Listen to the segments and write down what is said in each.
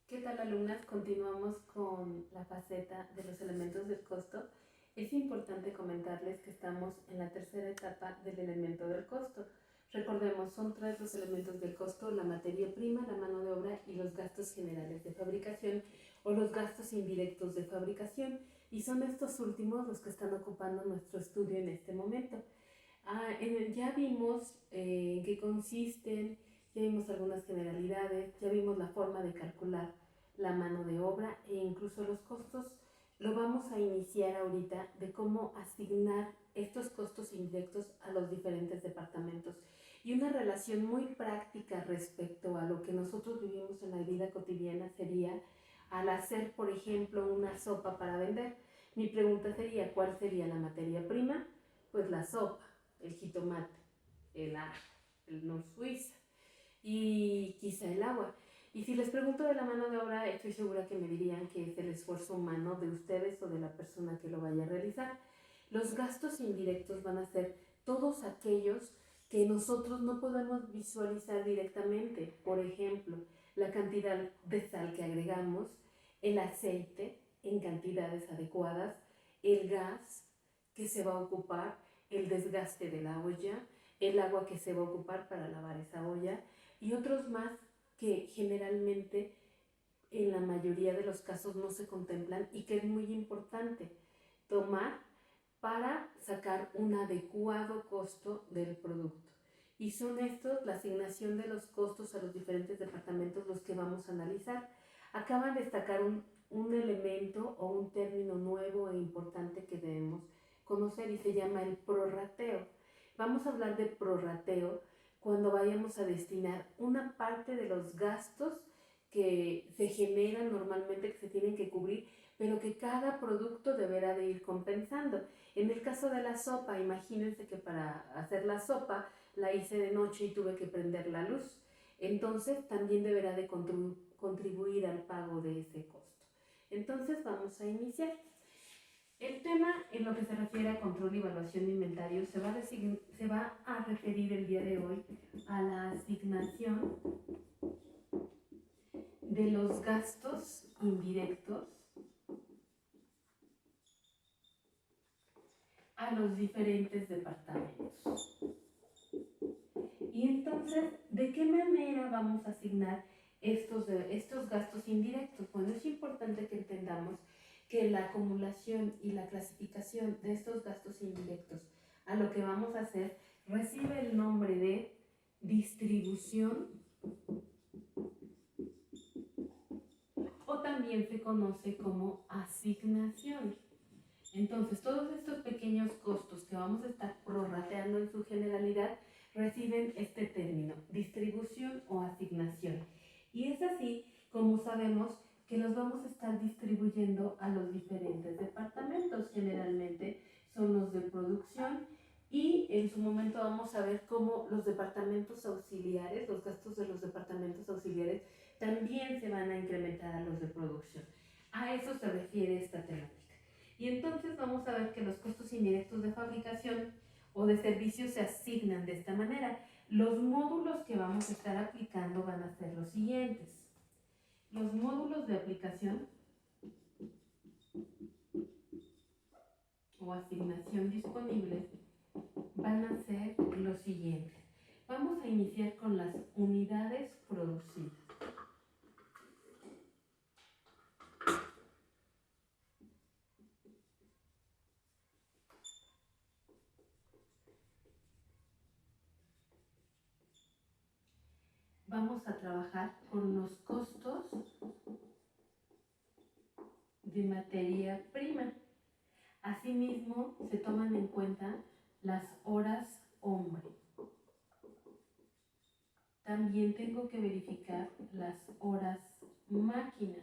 ¿Qué tal, alumnas? Continuamos con la faceta de los elementos del costo. Es importante comentarles que estamos en la tercera etapa del elemento del costo. Recordemos, son tres los elementos del costo: la materia prima, la mano de obra y los gastos generales de fabricación o los gastos indirectos de fabricación. Y son estos últimos los que están ocupando nuestro estudio en este momento. Ya vimos en qué consisten, ya vimos algunas generalidades, ya vimos la forma de calcular la mano de obra e incluso los costos. Lo vamos a iniciar ahorita de cómo asignar estos costos indirectos a los diferentes departamentos y una relación muy práctica respecto a lo que nosotros vivimos en la vida cotidiana sería al hacer, por ejemplo, una sopa para vender. Mi pregunta sería: ¿cuál sería la materia prima? Pues la sopa, el jitomate, el ajo, el nor suiza y quizá el agua. Y si les pregunto de la mano de obra, estoy segura que me dirían que es el esfuerzo humano de ustedes o de la persona que lo vaya a realizar. Los gastos indirectos van a ser todos aquellos que nosotros no podemos visualizar directamente. Por ejemplo, la cantidad de sal que agregamos, el aceite en cantidades adecuadas, el gas que se va a ocupar, el desgaste de la olla, el agua que se va a ocupar para lavar esa olla y otros más que generalmente en la mayoría de los casos no se contemplan y que es muy importante tomar para sacar un adecuado costo del producto. Y son estos, la asignación de los costos a los diferentes departamentos, los que vamos a analizar. Acaban de destacar un elemento o un término nuevo e importante que debemos conocer y se llama el prorrateo. Vamos a hablar de prorrateo cuando vayamos a destinar una parte de los gastos que se generan normalmente, que se tienen que cubrir, pero que cada producto deberá de ir compensando. En el caso de la sopa, imagínense que para hacer la sopa la hice de noche y tuve que prender la luz. Entonces también deberá de contribuir al pago de ese costo. Entonces vamos a iniciar. El tema en lo que se refiere a control y evaluación de inventario se va a referir el día de hoy a la asignación de los gastos indirectos a los diferentes departamentos. Y entonces, ¿de qué manera vamos a asignar estos gastos indirectos? Bueno, es importante que entendamos que la acumulación y la clasificación de estos gastos indirectos a lo que vamos a hacer recibe el nombre de distribución o también se conoce como asignación. Entonces, todos estos pequeños costos que vamos a estar prorrateando en su generalidad reciben este término, distribución o asignación. Y es así como sabemos que los vamos a estar distribuyendo a los diferentes departamentos. Generalmente son los de producción y en su momento vamos a ver cómo los departamentos auxiliares, los gastos de los departamentos auxiliares también se van a incrementar a los de producción. A eso se refiere esta temática. Y entonces vamos a ver que los costos indirectos de fabricación o de servicios se asignan de esta manera. Los módulos que vamos a estar aplicando van a ser los siguientes. Los módulos de aplicación o asignación disponibles van a ser los siguientes. Vamos a iniciar con las unidades producidas. Vamos a trabajar con los costos de materia prima. Asimismo, se toman en cuenta las horas hombre. También tengo que verificar las horas máquina.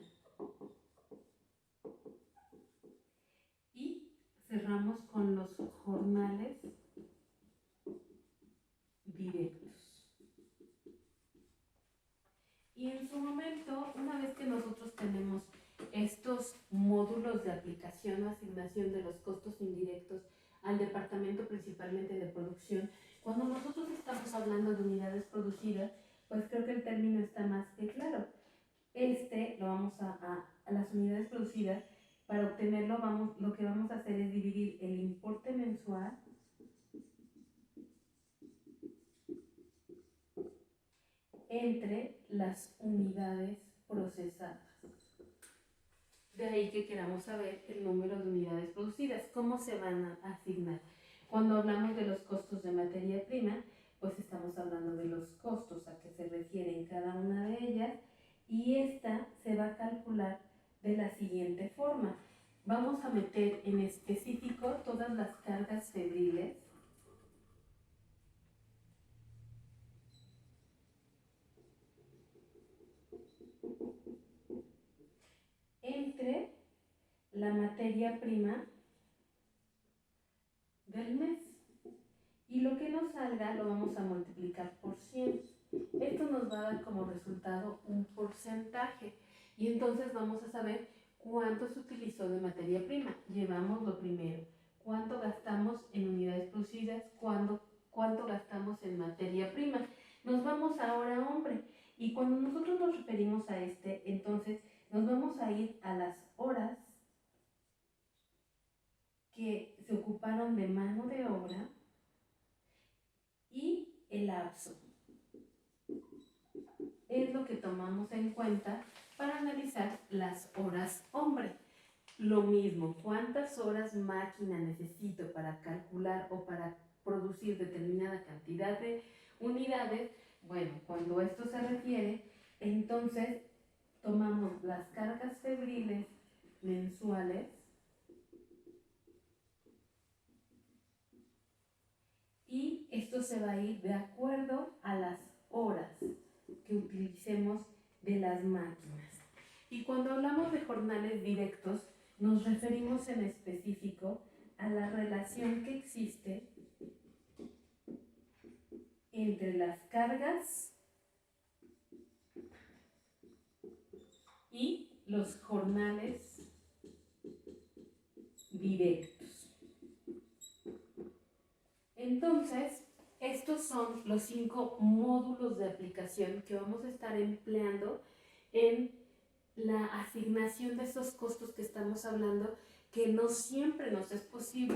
Y cerramos con los jornales directos. Y en su momento, una vez que nosotros tenemos estos módulos de aplicación o asignación de los costos indirectos al departamento principalmente de producción, cuando nosotros estamos hablando de unidades producidas, pues creo que el término está más que claro. Lo vamos a las unidades producidas, para obtenerlo lo que vamos a hacer es dividir el importe mensual entre las unidades procesadas. De ahí que queramos saber el número de unidades producidas. ¿Cómo se van a asignar? Cuando hablamos de los costos de materia prima, pues estamos hablando de los costos a que se refieren cada una de ellas, y esta se va a calcular de la siguiente forma. Vamos a meter en específico todas las cargas febriles entre la materia prima del mes. Y lo que nos salga lo vamos a multiplicar por 100. Esto nos va a dar como resultado un porcentaje. Y entonces vamos a saber cuánto se utilizó de materia prima. Llevamos lo primero. ¿Cuánto gastamos en unidades producidas? ¿Cuánto gastamos en materia prima? Nos vamos ahora a hombre. Y cuando nosotros nos referimos a entonces nos vamos a ir a las horas que se ocuparon de mano de obra y el lapso. Es lo que tomamos en cuenta para analizar las horas hombre. Lo mismo, ¿cuántas horas máquina necesito para calcular o para producir determinada cantidad de unidades? Bueno, cuando esto se refiere, entonces tomamos las cargas febriles mensuales y esto se va a ir de acuerdo a las horas que utilicemos de las máquinas. Y cuando hablamos de jornales directos, nos referimos en específico a la relación que existe entre las cargas y los jornales directos. Entonces, estos son los 5 módulos de aplicación que vamos a estar empleando en la asignación de esos costos que estamos hablando, que no siempre nos es posible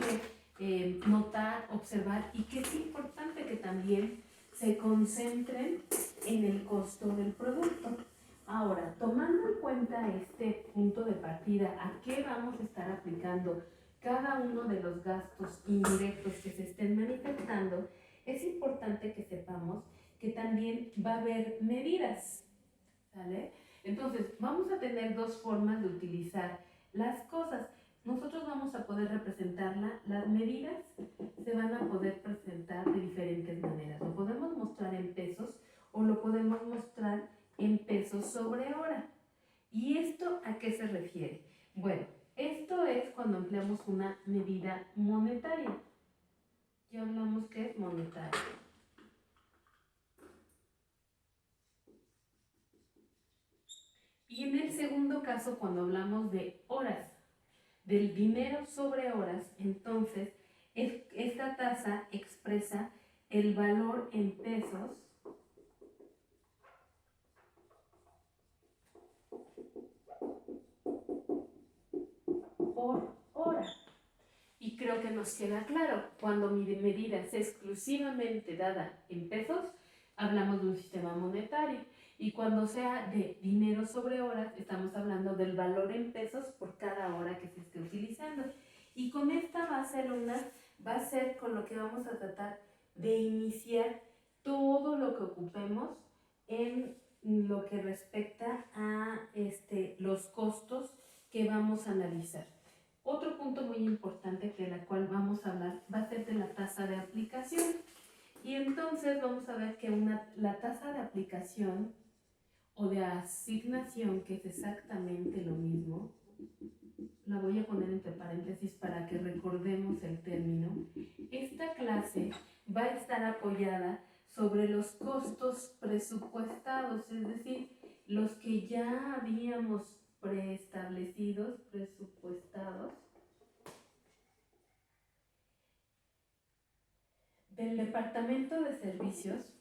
notar, observar, y que es importante que también se concentren en el costo del producto. Ahora, tomando en cuenta este punto de partida, ¿a qué vamos a estar aplicando cada uno de los gastos indirectos que se estén manifestando? Es importante que sepamos que también va a haber medidas, ¿sale? Entonces, vamos a tener dos formas de utilizar las cosas. Nosotros vamos a poder representarla, las medidas se van a poder presentar de diferentes maneras. Lo podemos mostrar en pesos o lo podemos mostrar en pesos sobre hora. ¿Y esto a qué se refiere? Bueno, esto es cuando empleamos una medida monetaria. Ya hablamos que es monetaria. Y en el segundo caso, cuando hablamos de horas, del dinero sobre horas, entonces esta tasa expresa el valor en pesos por hora. Y creo que nos queda claro, cuando mi medida es exclusivamente dada en pesos, hablamos de un sistema monetario. Y cuando sea de dinero sobre horas, estamos hablando del valor en pesos por cada hora que se esté utilizando. Y con esta base, alumnas, va a ser con lo que vamos a tratar de iniciar todo lo que ocupemos en lo que respecta a los costos que vamos a analizar. Otro punto muy importante de la cual vamos a hablar va a ser de la tasa de aplicación. Y entonces vamos a ver que la tasa de aplicación o de asignación, que es exactamente lo mismo, la voy a poner entre paréntesis para que recordemos el término. Esta clase va a estar apoyada sobre los costos presupuestados, es decir, los que ya habíamos preestablecidos, presupuestados, del Departamento de Servicios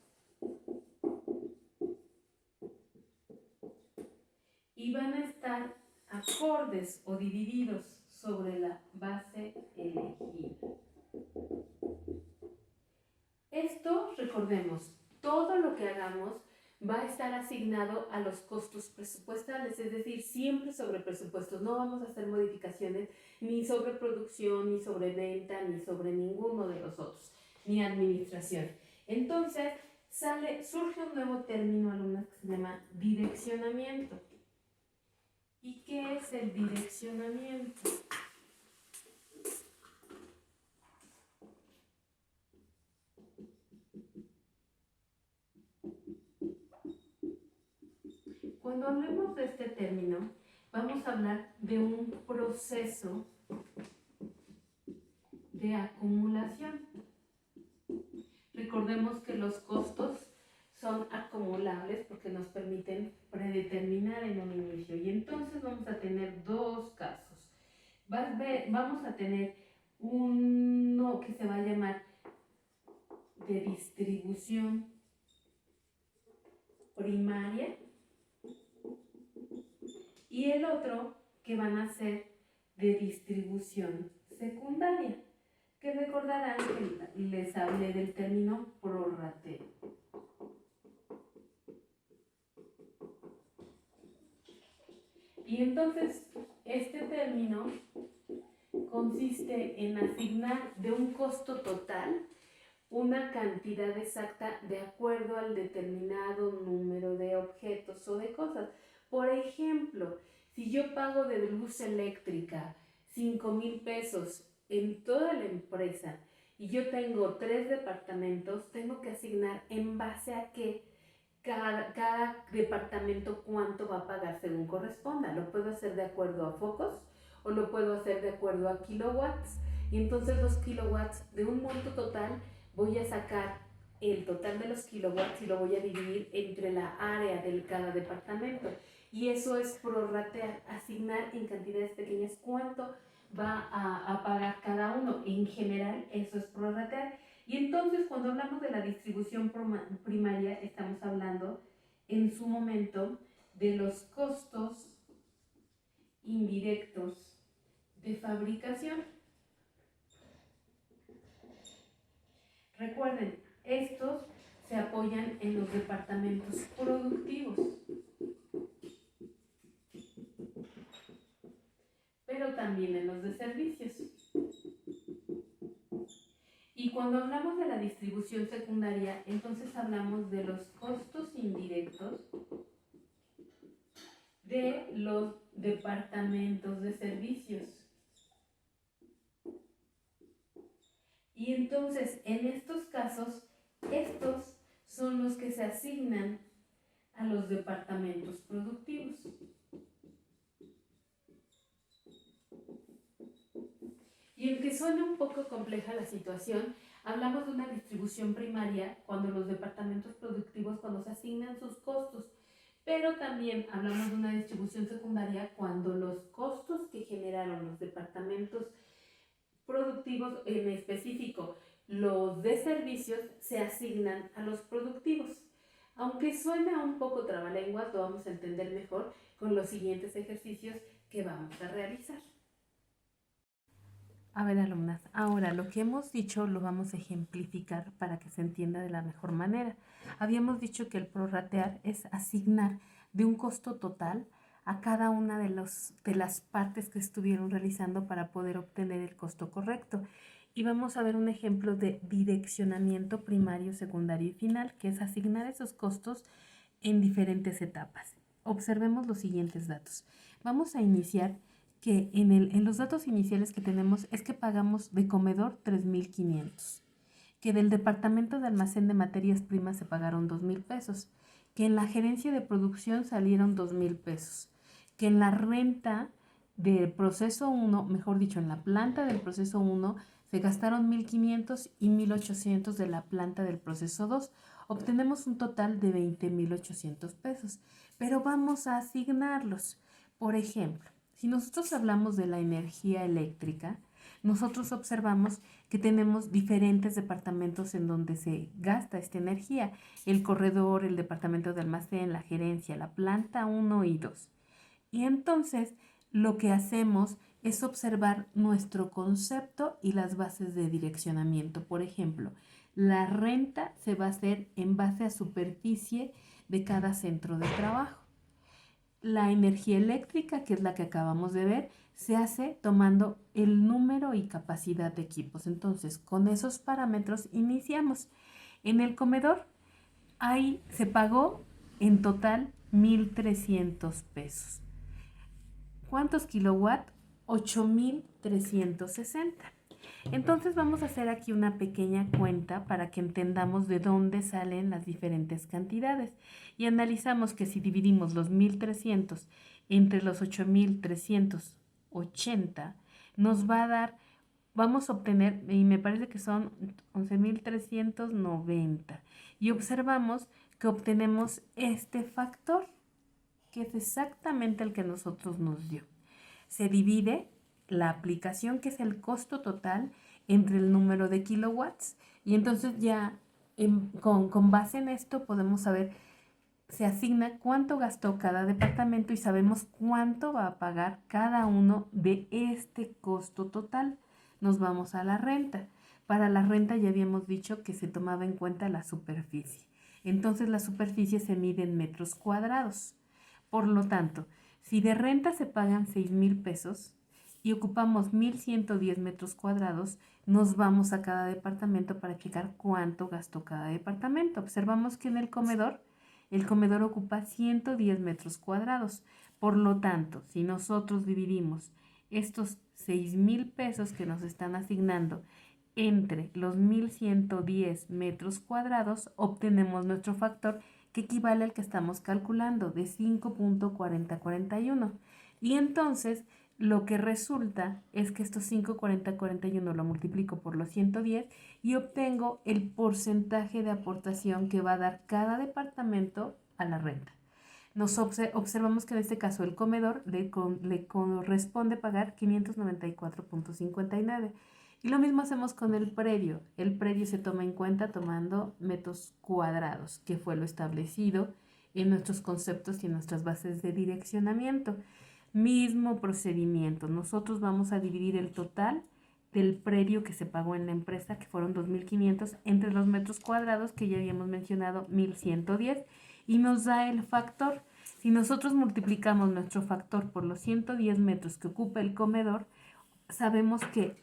y y van a estar acordes o divididos sobre la base elegida. Esto, recordemos, todo lo que hagamos va a estar asignado a los costos presupuestales, es decir, siempre sobre presupuestos. No vamos a hacer modificaciones ni sobre producción, ni sobre venta, ni sobre ninguno de los otros, ni administración. Entonces, surge un nuevo término, alumnas, que se llama direccionamiento. ¿Y qué es el direccionamiento? Cuando hablemos de este término, vamos a hablar de un proceso de acumulación. Recordemos que los costos son acumulables porque nos permiten predeterminar en un inicio. Y entonces vamos a tener dos casos. Vamos a tener uno que se va a llamar de distribución primaria y el otro que van a ser de distribución secundaria, que recordarán que les hablé del término prorrateo. Y entonces este término consiste en asignar de un costo total una cantidad exacta de acuerdo al determinado número de objetos o de cosas. Por ejemplo, si yo pago de luz eléctrica 5,000 pesos en toda la empresa y yo tengo 3 departamentos, tengo que asignar en base a qué cada departamento cuánto va a pagar según corresponda. Lo puedo hacer de acuerdo a focos o lo puedo hacer de acuerdo a kilowatts. Y entonces los kilowatts de un monto total voy a sacar el total de los kilowatts y lo voy a dividir entre la área de cada departamento. Y eso es prorratear, asignar en cantidades pequeñas cuánto va a pagar cada uno. En general, eso es prorratear. Y entonces, cuando hablamos de la distribución primaria, estamos hablando en su momento de los costos indirectos de fabricación. Recuerden, estos se apoyan en los departamentos productivos, pero también en los de servicios. Y cuando hablamos de la distribución secundaria, entonces hablamos de los costos indirectos de los departamentos de servicios. Y entonces, en estos casos, estos son los que se asignan a los departamentos productivos. Y aunque suene un poco compleja la situación, hablamos de una distribución primaria cuando los departamentos productivos, cuando se asignan sus costos, pero también hablamos de una distribución secundaria cuando los costos que generaron los departamentos productivos, en específico los de servicios, se asignan a los productivos. Aunque suena un poco trabalenguas, lo vamos a entender mejor con los siguientes ejercicios que vamos a realizar. A ver, alumnas, ahora lo que hemos dicho lo vamos a ejemplificar para que se entienda de la mejor manera. Habíamos dicho que el prorratear es asignar de un costo total a cada una de las partes que estuvieron realizando para poder obtener el costo correcto. Y vamos a ver un ejemplo de direccionamiento primario, secundario y final, que es asignar esos costos en diferentes etapas. Observemos los siguientes datos. Vamos a iniciar que en los datos iniciales que tenemos es que pagamos de comedor 3,500, que del departamento de almacén de materias primas se pagaron 2,000 pesos, que en la gerencia de producción salieron 2,000 pesos, que en la renta del proceso 1, mejor dicho, en la planta del proceso 1, se gastaron 1,500 y 1,800 de la planta del proceso 2. Obtenemos un total de 20,800 pesos, pero vamos a asignarlos. Por ejemplo, si nosotros hablamos de la energía eléctrica, nosotros observamos que tenemos diferentes departamentos en donde se gasta esta energía. El corredor, el departamento de almacén, la gerencia, la planta 1 y 2. Y entonces lo que hacemos es observar nuestro concepto y las bases de direccionamiento. Por ejemplo, la renta se va a hacer en base a superficie de cada centro de trabajo. La energía eléctrica, que es la que acabamos de ver, se hace tomando el número y capacidad de equipos. Entonces, con esos parámetros iniciamos. En el comedor, ahí se pagó en total 1,300 pesos. ¿Cuántos kilowatts? 8,360. Entonces vamos a hacer aquí una pequeña cuenta para que entendamos de dónde salen las diferentes cantidades y analizamos que si dividimos los 1,300 entre los 8,380 nos va a dar, vamos a obtener, y me parece que son 11,390, y observamos que obtenemos este factor que es exactamente el que nosotros nos dio. Se divide la aplicación, que es el costo total, entre el número de kilowatts, y entonces ya con base en esto podemos saber, se asigna cuánto gastó cada departamento y sabemos cuánto va a pagar cada uno de este costo total. Nos vamos a la renta. Para la renta ya habíamos dicho que se tomaba en cuenta la superficie. Entonces la superficie se mide en metros cuadrados. Por lo tanto, si de renta se pagan 6,000 pesos y ocupamos 1,110 metros cuadrados, nos vamos a cada departamento para checar cuánto gastó cada departamento. Observamos que en el comedor ocupa 110 metros cuadrados. Por lo tanto, si nosotros dividimos estos 6,000 pesos que nos están asignando entre los 1,110 metros cuadrados, obtenemos nuestro factor, que equivale al que estamos calculando, de 5.4041. Y entonces lo que resulta es que estos 5.4041 lo multiplico por los 110 y obtengo el porcentaje de aportación que va a dar cada departamento a la renta. Nos observamos que en este caso el comedor le corresponde pagar 594.59. Y lo mismo hacemos con el predio. El predio se toma en cuenta tomando metros cuadrados, que fue lo establecido en nuestros conceptos y en nuestras bases de direccionamiento. Mismo procedimiento. Nosotros vamos a dividir el total del predio que se pagó en la empresa, que fueron 2,500, entre los metros cuadrados, que ya habíamos mencionado, 1,110, y nos da el factor. Si nosotros multiplicamos nuestro factor por los 110 metros que ocupa el comedor, sabemos que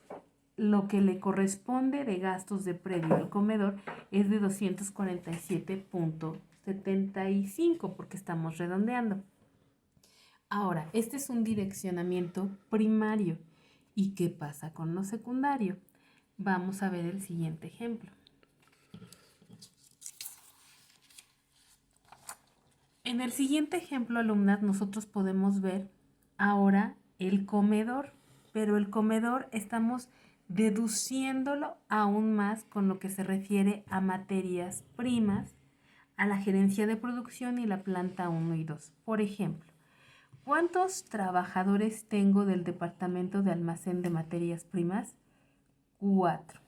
lo que le corresponde de gastos de predio al comedor es de 247.75, porque estamos redondeando. Ahora, este es un direccionamiento primario. ¿Y qué pasa con lo secundario? Vamos a ver el siguiente ejemplo. En el siguiente ejemplo, alumnas, nosotros podemos ver ahora el comedor, pero el comedor estamos deduciéndolo aún más con lo que se refiere a materias primas, a la gerencia de producción y la planta 1 y 2. Por ejemplo, ¿cuántos trabajadores tengo del departamento de almacén de materias primas? 4.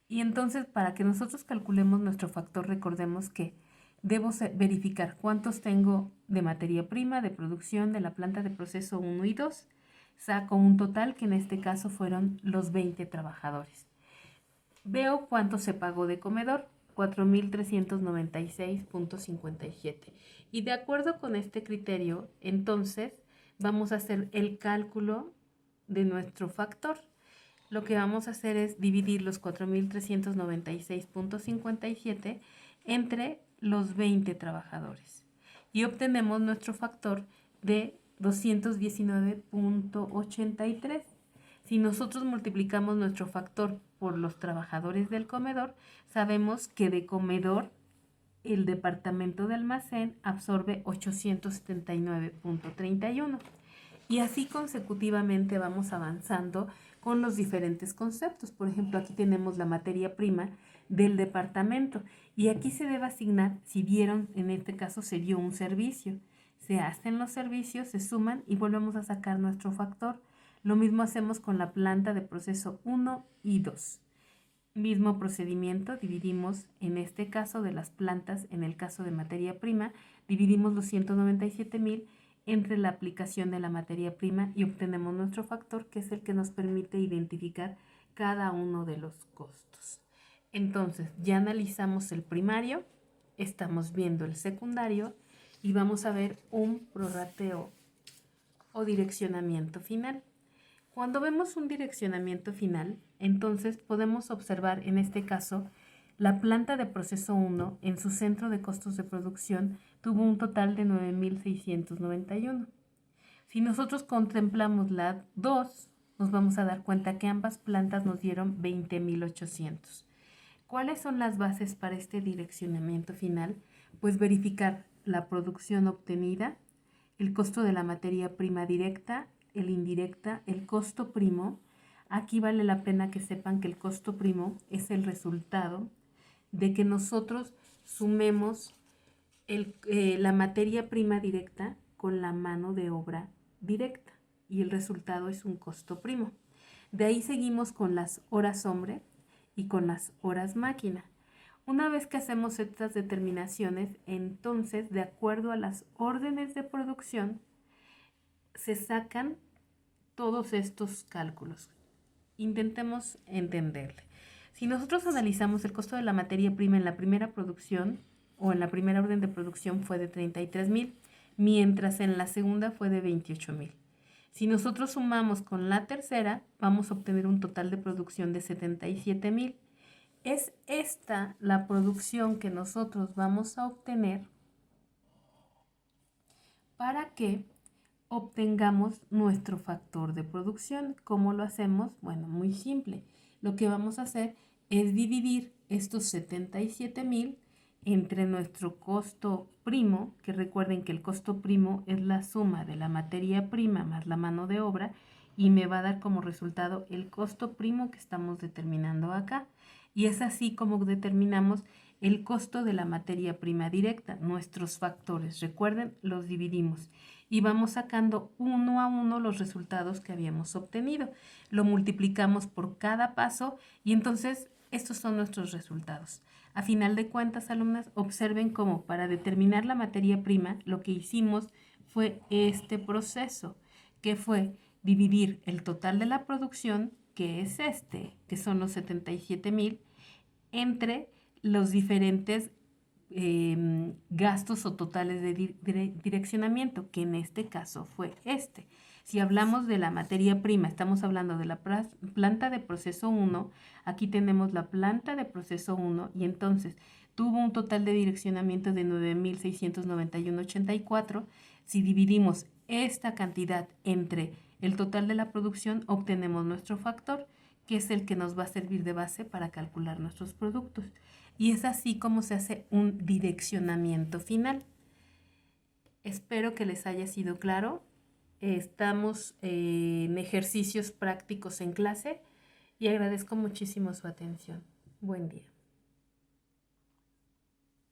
Y entonces, para que nosotros calculemos nuestro factor, recordemos que debo verificar cuántos tengo de materia prima, de producción, de la planta de proceso 1 y 2. Saco un total que en este caso fueron los 20 trabajadores. Veo cuánto se pagó de comedor, 4,396.57. Y de acuerdo con este criterio, entonces vamos a hacer el cálculo de nuestro factor. Lo que vamos a hacer es dividir los 4,396.57 entre los 20 trabajadores. Y obtenemos nuestro factor de 219.83. Si nosotros multiplicamos nuestro factor por los trabajadores del comedor, sabemos que de comedor el departamento de almacén absorbe 879.31. Y así consecutivamente vamos avanzando con los diferentes conceptos. Por ejemplo, aquí tenemos la materia prima del departamento y aquí se debe asignar, si vieron, en este caso se dio un servicio. Se hacen los servicios, se suman y volvemos a sacar nuestro factor. Lo mismo hacemos con la planta de proceso 1 y 2. Mismo procedimiento, dividimos en este caso de las plantas, en el caso de materia prima, dividimos los 197,000 entre la aplicación de la materia prima y obtenemos nuestro factor, que es el que nos permite identificar cada uno de los costos. Entonces, ya analizamos el primario, estamos viendo el secundario y vamos a ver un prorrateo o direccionamiento final. Cuando vemos un direccionamiento final, entonces podemos observar en este caso la planta de proceso 1 en su centro de costos de producción tuvo un total de 9.691. Si nosotros contemplamos la 2, nos vamos a dar cuenta que ambas plantas nos dieron 20.800. ¿Cuáles son las bases para este direccionamiento final? Pues verificar la producción obtenida, el costo de la materia prima directa, el indirecta, el costo primo. Aquí vale la pena que sepan que el costo primo es el resultado de que nosotros sumemos la materia prima directa con la mano de obra directa y el resultado es un costo primo. De ahí seguimos con las horas hombre y con las horas máquina. Una vez que hacemos estas determinaciones, entonces, de acuerdo a las órdenes de producción, se sacan todos estos cálculos. Intentemos entenderle. Si nosotros analizamos el costo de la materia prima en la primera producción o en la primera orden de producción fue de 33,000, mientras en la segunda fue de 28,000. Si nosotros sumamos con la tercera, vamos a obtener un total de producción de 77,000. Es esta la producción que nosotros vamos a obtener para que obtengamos nuestro factor de producción. ¿Cómo lo hacemos? Bueno, muy simple. Lo que vamos a hacer es dividir estos 77,000 entre nuestro costo primo, que recuerden que el costo primo es la suma de la materia prima más la mano de obra, y me va a dar como resultado el costo primo que estamos determinando acá. Y es así como determinamos el costo de la materia prima directa, nuestros factores. Recuerden, los dividimos y vamos sacando uno a uno los resultados que habíamos obtenido. Lo multiplicamos por cada paso y entonces estos son nuestros resultados. A final de cuentas, alumnas, observen cómo para determinar la materia prima lo que hicimos fue este proceso, que fue dividir el total de la producción, que es que son los 77,000, entre los diferentes gastos o totales de direccionamiento, que en este caso fue este. Si hablamos de la materia prima, estamos hablando de la planta de proceso 1, aquí tenemos la planta de proceso 1 y entonces tuvo un total de direccionamiento de 9.691,84. Si dividimos esta cantidad entre el total de la producción, obtenemos nuestro factor, que es el que nos va a servir de base para calcular nuestros productos. Y es así como se hace un direccionamiento final. Espero que les haya sido claro. Estamos en ejercicios prácticos en clase y agradezco muchísimo su atención. Buen día.